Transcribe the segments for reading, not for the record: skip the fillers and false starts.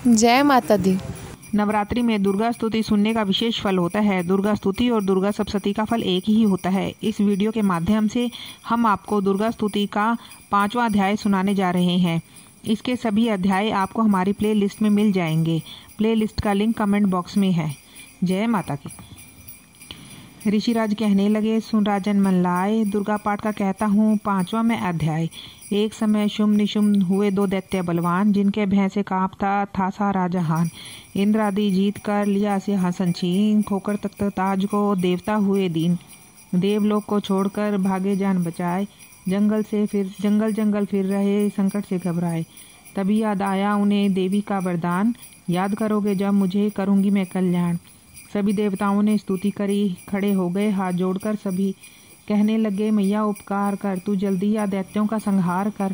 जय माता दी। नवरात्रि में दुर्गा स्तुति सुनने का विशेष फल होता है। दुर्गा स्तुति और दुर्गा सप्तशती का फल एक ही होता है। इस वीडियो के माध्यम से हम आपको दुर्गा स्तुति का 5वां अध्याय सुनाने जा रहे हैं। इसके सभी अध्याय आपको हमारी प्ले लिस्ट में मिल जाएंगे। प्ले लिस्ट का लिंक कमेंट बॉक्स में है। जय माता की। ऋषिराज कहने लगे, सुन राजन मन लाए, दुर्गा पाठ का कहता हूँ 5वां में अध्याय। एक समय शुम्भ निशुम्भ हुए 2 दैत्य बलवान, जिनके भय से कांपता था सारा जहान। इंद्र आदि जीत कर लिया सिंहासन छीन, खोकर तख्त ताज को देवता हुए दीन। देवलोक को छोड़कर भागे जान बचाए, जंगल फिर रहे संकट से घबराए। तभी याद आया उन्हें देवी का वरदान, याद करोगे जब मुझे करूँगी मैं कल्याण। सभी देवताओं ने स्तुति करी, खड़े हो गए हाथ जोड़कर सभी, कहने लगे मैया उपकार कर, तू जल्दी या दैत्यों का संहार कर।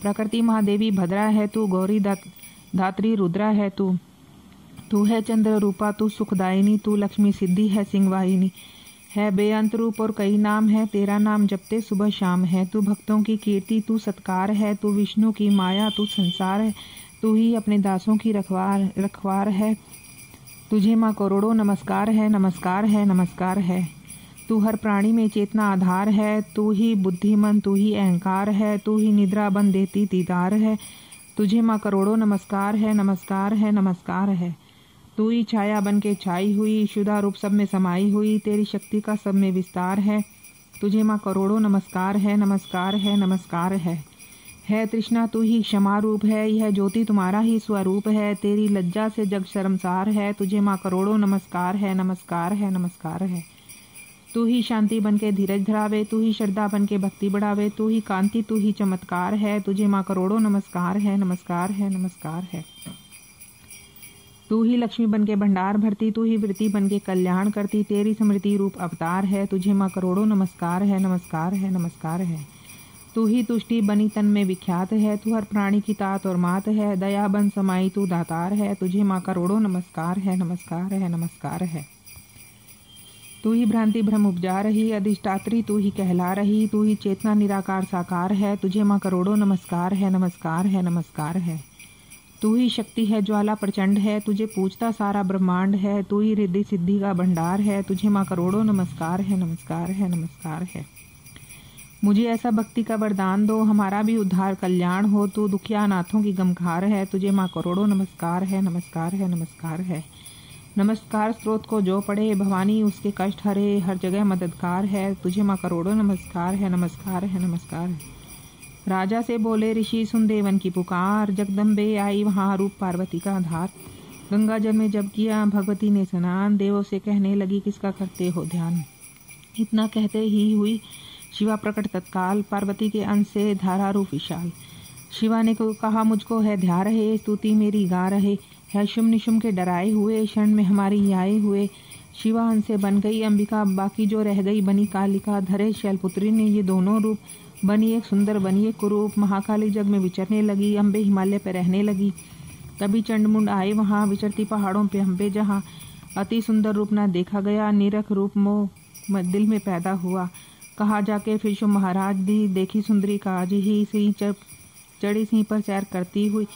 प्रकृति महादेवी भद्रा है तू, गौरी धात्री रुद्रा है तू है चंद्र रूपा, तू सुखदायिनी, तू लक्ष्मी सिद्धि है सिंहवाहिनी। है बेअंत रूप और कई नाम है, तेरा नाम जपते सुबह शाम है। तू भक्तों की कीर्ति, तू सत्कार है, तू विष्णु की माया, तू संसार है। तू ही अपने दासों की रखवार है, तुझे माँ करोड़ों नमस्कार है, नमस्कार है, नमस्कार है। तू हर प्राणी में चेतना आधार है, तू ही बुद्धिमन, तू ही अहंकार है, तू ही निद्रा बन देती दीदार है। तुझे माँ करोड़ों नमस्कार है, नमस्कार है, नमस्कार है। तू ही छाया बन के छाई हुई, शुदा रूप सब में समाई हुई, तेरी शक्ति का सब में विस्तार है। तुझे माँ करोड़ों नमस्कार है, नमस्कार है, नमस्कार है। तृष्णा तू ही क्षमा रूप है, यह ज्योति तुम्हारा ही स्वरूप है, तेरी लज्जा से जग शर्मसार है। तुझे माँ करोड़ों नमस्कार है, नमस्कार है, नमस्कार है। तू ही शांति बन के धीरज धरावे, तू ही श्रद्धा बन के भक्ति बढ़ावे, तू ही कांति, तू ही चमत्कार है। तुझे माँ करोड़ों नमस्कार है, नमस्कार है, नमस्कार है। तू ही लक्ष्मी बन के भंडार भरती, तू ही वृत्ति बन के कल्याण करती, तेरी स्मृति रूप अवतार है। तुझे माँ करोड़ों नमस्कार है, नमस्कार है, नमस्कार है। तू ही तुष्टि बनी तन में विख्यात है, तू हर प्राणी की तात और मात है, दया बन समाई तू दातार है। तुझे माँ करोड़ों नमस्कार है, नमस्कार है, नमस्कार है। तू ही भ्रांति भ्रम उपजा रही, अधिष्ठात्री तू ही कहला रही, तू ही चेतना निराकार साकार है। तुझे माँ करोड़ों नमस्कार है, नमस्कार है, नमस्कार है। तू ही शक्ति है, ज्वाला प्रचंड है, तुझे पूजता सारा ब्रह्मांड है, तू ही रिद्धि सिद्धि का भंडार है। तुझे माँ करोड़ों नमस्कार है, नमस्कार है, नमस्कार है। मुझे ऐसा भक्ति का वरदान दो, हमारा भी उद्धार कल्याण हो, तू दुखिया अनाथों की गमखार है। तुझे माँ करोड़ों नमस्कार है, नमस्कार है, नमस्कार है। नमस्कार स्त्रोत को जो पढ़े, भवानी उसके कष्ट हरे, हर जगह मददगार है। तुझे माँ करोड़ों नमस्कार है, नमस्कार है, नमस्कार है। राजा से बोले ऋषि सुन देवन की पुकार, जगदम्बे आई वहाँ रूप पार्वती का आधार। गंगा जल में जब किया भगवती ने स्नान, देवों से कहने लगी किसका करते हो ध्यान। इतना कहते ही हुई शिवा प्रकट तत्काल, पार्वती के अंश से धारा रूप विशाल। शिवा ने कहा मुझको है ध्या रहे, स्तुति मेरी गा रहे, है शुम्भ निशुम्भ के डराए हुए, क्षण में हमारी आए हुए। शिवा अंश से बन गई अंबिका, बाकी जो रह गई बनी कालिका। धरे शैलपुत्री ने ये दोनों रूप, बनी एक सुंदर बनी एक कुरूप। महाकाली जग में विचरने लगी, अम्बे हिमालय पे रहने लगी। तभी चंडमुंड आए वहाँ, विचरती पहाड़ों पे अम्बे जहाँ। अति सुंदर रूप ना देखा गया, निरख रूप मोह दिल में पैदा हुआ। कहा जाके फिर शुम्भ महाराज दी, देखी सुंदरी काज ही, सिंह चढ़ी सिंह पर सैर करती हुई,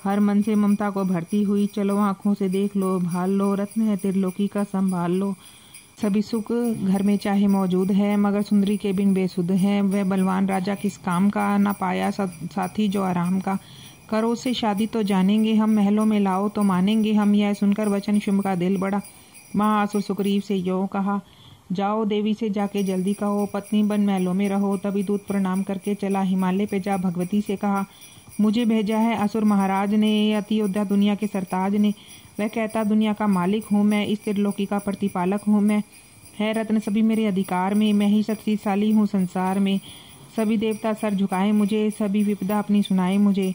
हर मन से ममता को भरती हुई। चलो आंखों से देख लो, भाल लो, रत्न है त्रिलोकी का संभाल लो। सभी सुख घर में चाहे मौजूद है, मगर सुंदरी के बिन बेसुध है। वह बलवान राजा किस काम का, ना पाया साथी जो आराम का। करो उससे शादी तो जानेंगे हम, महलों में लाओ तो मानेंगे हम। यह सुनकर वचन शुम्भ का दिल बड़ा, महाअसुर सुग्रीव से यो कहा, जाओ देवी से जाके जल्दी कहो, पत्नी बन महलों में रहो। तभी दूत प्रणाम करके चला हिमालय पे जा भगवती से कहा, मुझे भेजा है असुर महाराज ने, अति योद्धा दुनिया के सरताज ने। वह कहता दुनिया का मालिक हूँ मैं, इस त्रिलोकी का प्रतिपालक हूँ मैं। है रत्न सभी मेरे अधिकार में, मैं ही शक्तिशाली हूँ संसार में। सभी देवता सर झुकाए मुझे, सभी विपदा अपनी सुनाए मुझे।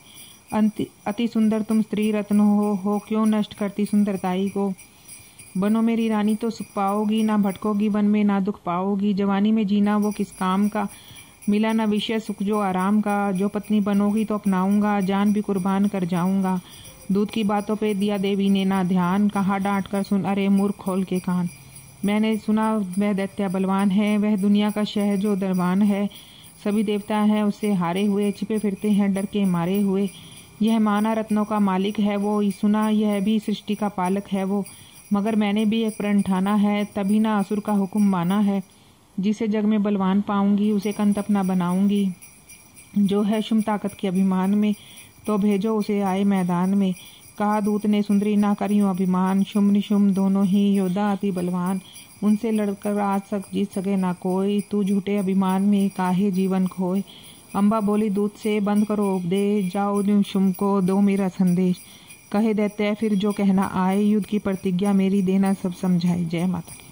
अति सुंदर तुम स्त्री रत्न हो क्यों नष्ट करती सुंदरताई को। बनो मेरी रानी तो सुख पाओगी, ना भटकोगी वन में ना दुख पाओगी। जवानी में जीना वो किस काम का, मिला ना विषय सुख जो आराम का। जो पत्नी बनोगी तो अपनाऊंगा, जान भी कुर्बान कर जाऊंगा। दूध की बातों पे दिया देवी ने ना ध्यान, कहा डांट कर सुन अरे मूर्ख खोल के कान। मैंने सुना वह दैत्य बलवान है, वह दुनिया का शह जो दरबान है। सभी देवता हैं उससे हारे हुए, छिपे फिरते हैं डर के मारे हुए। यह माना रत्नों का मालिक है वो, सुना यह भी सृष्टि का पालक है वो। मगर मैंने भी एक प्रण ठाना है, तभी ना असुर का हुक्म माना है। जिसे जग में बलवान पाऊंगी उसे कंत अपना बनाऊंगी। जो है शुम ताकत के अभिमान में, तो भेजो उसे आए मैदान में। कहा दूत ने सुंदरी ना करियो अभिमान, शुम निशुम दोनों ही योद्धा अति बलवान। उनसे लड़कर आज तक जीत सके ना कोई, तू झूठे अभिमान में काहे जीवन खोए। अम्बा बोली दूत से बंद करो उपदेश, जाओ शुम को दो मेरा संदेश। कहे दैत्य फिर जो कहना आए, युद्ध की प्रतिज्ञा मेरी देना सब समझाए। जय माता।